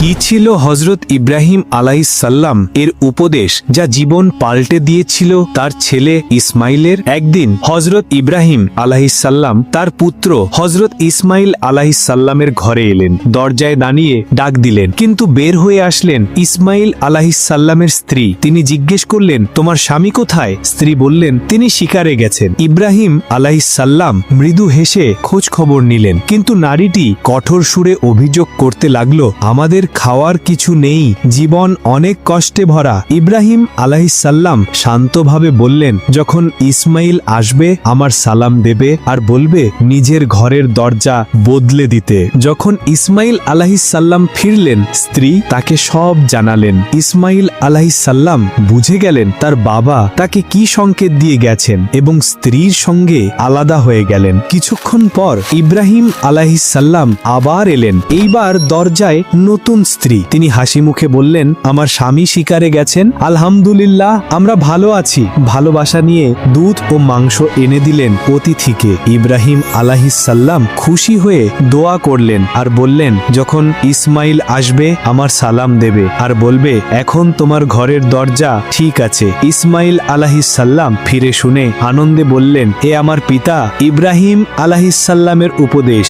কি ছিল হজরত ইব্রাহিম আলাইহিসসালাম এর উপদেশ যা জীবন পাল্টে দিয়েছিল তার ছেলে ইসমাইলের? একদিন হজরত ইব্রাহিম আলাইহিসসালাম তার পুত্র হজরত ইসমাইল আলাইহিসসালামের ঘরে এলেন। দরজায় দাঁড়িয়ে ডাক দিলেন, কিন্তু বের হয়ে আসলেন ইসমাইল আলাইহিসসালামের স্ত্রী। তিনি জিজ্ঞেস করলেন, তোমার স্বামী কোথায়? স্ত্রী বললেন, তিনি শিকারে গেছেন। ইব্রাহিম আলাইহিসসালাম মৃদু হেসে খোঁজ খবর নিলেন, কিন্তু নারীটি কঠোর সুরে অভিযোগ করতে লাগলো, আমাদের খাওয়ার কিছু নেই, জীবন অনেক কষ্টে ভরা। ইব্রাহিম আলাইহিসসালাম শান্তভাবে বললেন, যখন ইসমাইল আসবে আমার সালাম দেবে আর বলবে নিজের ঘরের দরজা বদলে দিতে। যখন ইসমাইল আলাইহিসসালাম ফিরলেন, স্ত্রী তাকে সব জানালেন। ইসমাইল আলাইহিসসালাম বুঝে গেলেন তার বাবা তাকে কি সংকেত দিয়ে গেছেন এবং স্ত্রীর সঙ্গে আলাদা হয়ে গেলেন। কিছুক্ষণ পর ইব্রাহিম আলাইহিসসালাম আবার এলেন, এইবার দরজায় নতুন স্ত্রী। তিনি হাসি মুখে বললেন, আমার স্বামী শিকারে গেছেন, আলহামদুলিল্লাহ আমরা ভালো আছি। ভালোবাসা নিয়ে দুধ ও মাংস এনে দিলেন অতিথিকে। ইব্রাহিম আলাইহিসসালাম খুশি হয়ে দোয়া করলেন আর বললেন, যখন ইসমাইল আসবে আমার সালাম দেবে আর বলবে এখন তোমার ঘরের দরজা ঠিক আছে। ইসমাইল আলাইহিসসালাম ফিরে শুনে আনন্দে বললেন, এ আমার পিতা ইব্রাহিম আলাইহিসসালামের উপদেশ,